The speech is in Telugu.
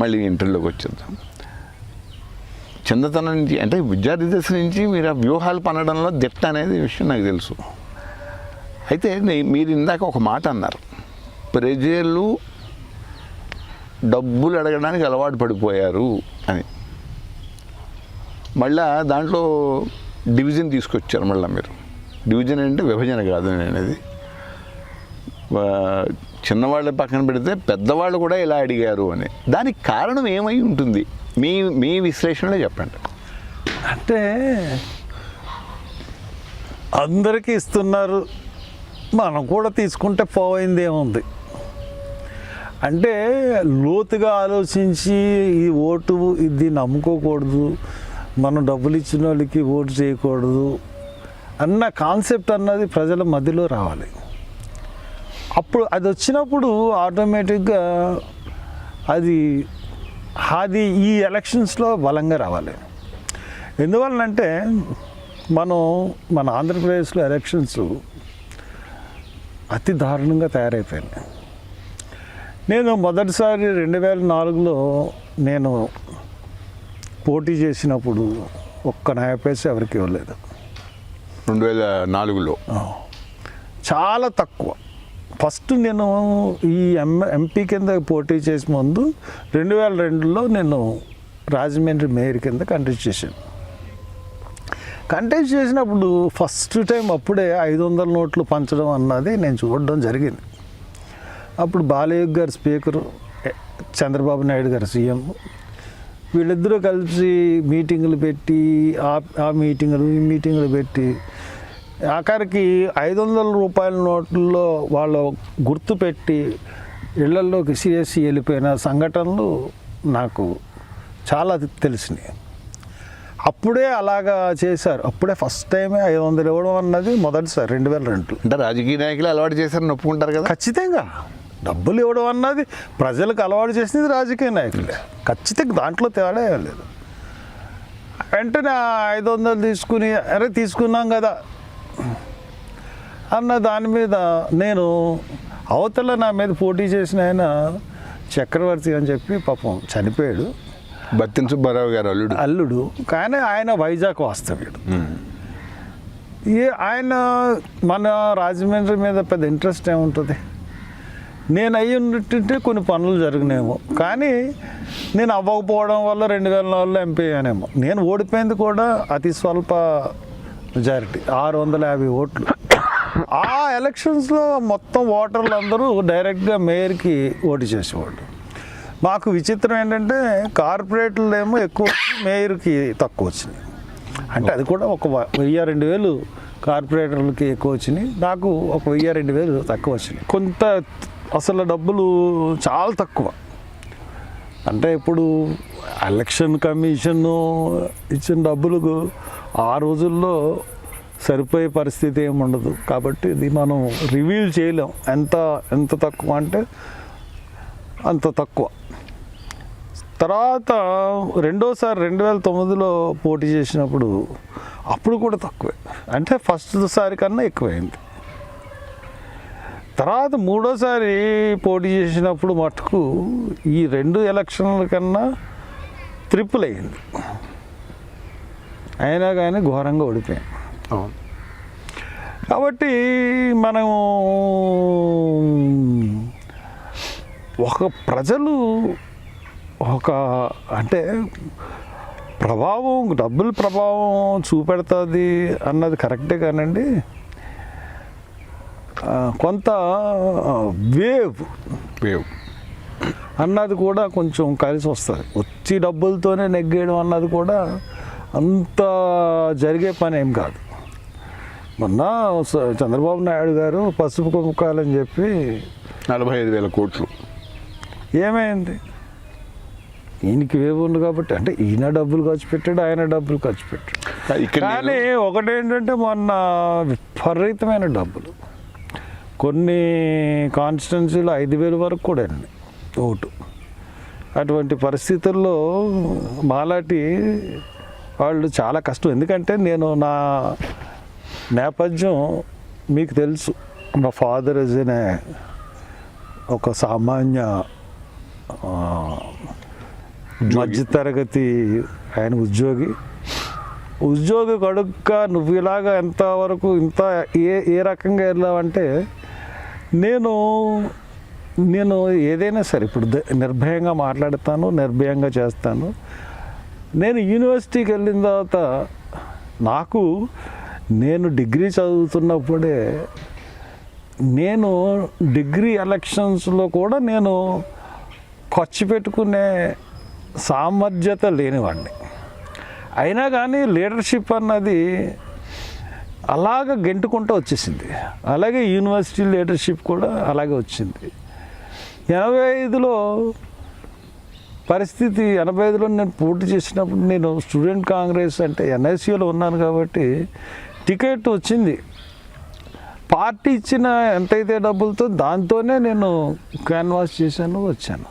మళ్ళీ ఇంటర్లోకి వచ్చేద్దాం. చిన్నతనం నుంచి అంటే విద్యార్థి దశ నుంచి మీరు ఆ వ్యూహాలు పనడంలో దిట్ట అనేది విషయం నాకు తెలుసు. అయితే మీరు ఇందాక ఒక మాట అన్నారు, ప్రజలు డబ్బులు అడగడానికి అలవాటు పడిపోయారు అని. మళ్ళా దాంట్లో డివిజన్ తీసుకొచ్చారు. మళ్ళీ మీరు డివిజన్ అంటే విభజన కాదు అనేది, చిన్నవాళ్ళ పక్కన పెడితే పెద్దవాళ్ళు కూడా ఇలా అడిగారు అని. దానికి కారణం ఏమై ఉంటుంది మీ విశ్లేషణలో చెప్పండి. అంటే అందరికీ ఇస్తున్నారు, మనం కూడా తీసుకుంటే పోయింది ఏముంది అంటే లోతుగా ఆలోచించి ఈ ఓటు ఇది నమ్ముకోకూడదు, మనం డబ్బులు ఇచ్చిన వాళ్ళకి ఓటు చేయకూడదు అన్న కాన్సెప్ట్ అన్నది ప్రజల మధ్యలో రావాలి. అప్పుడు అది వచ్చినప్పుడు ఆటోమేటిక్గా అది ఈ ఎలక్షన్స్లో బలంగా రావాలి. ఎందువలనంటే మన ఆంధ్రప్రదేశ్లో ఎలక్షన్స్ అతి దారుణంగా తయారైపోయినాయి. నేను మొదటిసారి 2004లో నేను పోటీ చేసినప్పుడు ఒక్క నయా పైసా ఎవరికి ఇవ్వలేదు. 2004లో చాలా తక్కువ. ఫస్ట్ నేను ఈ ఎంపీ కింద పోటీ చేసే ముందు 2002లో నేను రాజమండ్రి మేయర్ కింద కంటెస్ట్ చేశాను. కంటెస్ట్ చేసినప్పుడు ఫస్ట్ టైం అప్పుడే 500 నోట్లు పంచడం అన్నది నేను చూడడం జరిగింది. అప్పుడు బాలయ్య గారు స్పీకరు, చంద్రబాబు నాయుడు గారు సీఎం, వీళ్ళిద్దరూ కలిసి మీటింగులు పెట్టి ఆ మీటింగులు ఈ మీటింగులు పెట్టి ఆఖరికి 500 రూపాయల నోట్లలో వాళ్ళు గుర్తు పెట్టి ఇళ్లలోకి సిఎస్సి వెళ్ళిపోయిన సంఘటనలు నాకు చాలా తెలిసినాయి. అప్పుడే అలాగా చేశారు. అప్పుడే ఫస్ట్ టైమే 500 ఇవ్వడం అన్నది మొదటిసారి 2002. అంటే రాజకీయ నాయకులు అలవాటు చేశారని ఒప్పుకుంటారు కదా. ఖచ్చితంగా డబ్బులు ఇవ్వడం అన్నది ప్రజలకు అలవాటు చేసింది రాజకీయ నాయకులే, ఖచ్చితంగా దాంట్లో తేడా ఏం లేదు. వెంటనే 500 తీసుకుని అరే తీసుకున్నాం కదా అన్న దాని మీద నేను అవతల నా మీద పోటీ చేసిన ఆయన చక్రవర్తి అని చెప్పి పాపం చనిపోయాడు, బత్తిన సుబ్బారావు గారు అల్లుడు. కానీ ఆయన వైజాగ్ వాస్తవ్యుడు. ఆయన మన రాజమండ్రి మీద పెద్ద ఇంట్రెస్ట్ ఏముంటుంది. నేను అయ్యి ఉన్నట్టుంటే కొన్ని పనులు జరిగినేమో, కానీ నేను అవ్వకపోవడం వల్ల 2004లో ఎంపీ అయ్యానేమో. నేను ఓడిపోయింది కూడా అతి స్వల్ప మెజారిటీ, 650 ఓట్లు. ఆ ఎలక్షన్స్లో మొత్తం ఓటర్లు అందరూ డైరెక్ట్గా మేయర్కి ఓటు చేసేవాళ్ళు. మాకు విచిత్రం ఏంటంటే కార్పొరేట్లు ఏమో ఎక్కువ, మేయర్కి తక్కువ వచ్చినాయి. అంటే అది కూడా ఒక 1000-2000 కార్పొరేటర్లకి ఎక్కువ వచ్చినాయి, నాకు ఒక 1000-2000 తక్కువ వచ్చినాయి. కొంత అసలు డబ్బులు చాలా తక్కువ. అంటే ఇప్పుడు ఎలక్షన్ కమిషన్ ఇచ్చిన డబ్బులకు ఆ రోజుల్లో సరిపోయే పరిస్థితి ఏమి ఉండదు. కాబట్టి ఇది మనం రివీల్ చేయలేం ఎంత తక్కువ అంటే అంత తక్కువ. తర్వాత రెండోసారి 2009లో పోటీ చేసినప్పుడు అప్పుడు కూడా తక్కువే, అంటే ఫస్ట్ సారి కన్నా ఎక్కువైంది. తర్వాత మూడోసారి పోటీ చేసినప్పుడు మటుకు ఈ 2 ఎలక్షన్ల కన్నా ట్రిపుల్ అయింది. అయినా కానీ ఘోరంగా ఓడిపోయాం. కాబట్టి మనం ప్రజలు అంటే డబ్బుల ప్రభావం చూపెడుతుంది అన్నది కరెక్టే కానండి, కొంత వేవ్ అన్నది కూడా కొంచెం కలిసి వస్తుంది. వచ్చి డబ్బులతోనే నెగ్గేయడం అన్నది కూడా అంత జరిగే పని ఏం కాదు. మొన్న చంద్రబాబు నాయుడు గారు పసుపు కుంకాలని చెప్పి 45,000 కోట్లు ఏమైంది? ఈయనకి వేవ్ ఉంది కాబట్టి, అంటే ఈయన డబ్బులు ఖర్చు పెట్టాడు, ఆయన డబ్బులు ఖర్చు పెట్టాడు. కానీ ఒకటేంటంటే మొన్న విపరీతమైన డబ్బులు, కొన్ని కాన్స్టిట్యున్సీలో 5,000 వరకు కూడా అండి ఓటు. అటువంటి పరిస్థితుల్లో మాలాంటి వాళ్ళు చాలా కష్టం. ఎందుకంటే నేను నా నేపథ్యం మీకు తెలుసు, మా ఫాదర్ ఒక సామాన్య మధ్యతరగతి ఆయన ఉద్యోగి కడుగ్గా నువ్వు ఇలాగ ఎంతవరకు ఇంత ఏ రకంగా వెళ్ళావంటే నేను ఏదైనా సరే ఇప్పుడు నిర్భయంగా మాట్లాడతాను, నిర్భయంగా చేస్తాను. నేను యూనివర్సిటీకి వెళ్ళిన తర్వాత నేను డిగ్రీ చదువుతున్నప్పుడే నేను డిగ్రీ ఎలక్షన్స్లో కూడా నేను ఖర్చు పెట్టుకునే సామర్థ్యత లేనివాడిని. అయినా కానీ లీడర్షిప్ అన్నది అలాగ గెంటుకుంటూ వచ్చేసింది. అలాగే యూనివర్సిటీ లీడర్షిప్ కూడా అలాగే వచ్చింది. 85లో పరిస్థితి 85లో నేను పోటీ చేసినప్పుడు నేను స్టూడెంట్ కాంగ్రెస్ అంటే ఎన్ఐసిలో ఉన్నాను కాబట్టి టికెట్ వచ్చింది. పార్టీ ఇచ్చిన ఎంతైతే డబ్బులతో దాంతోనే నేను క్యాన్వాస్ చేశాను, వచ్చాను.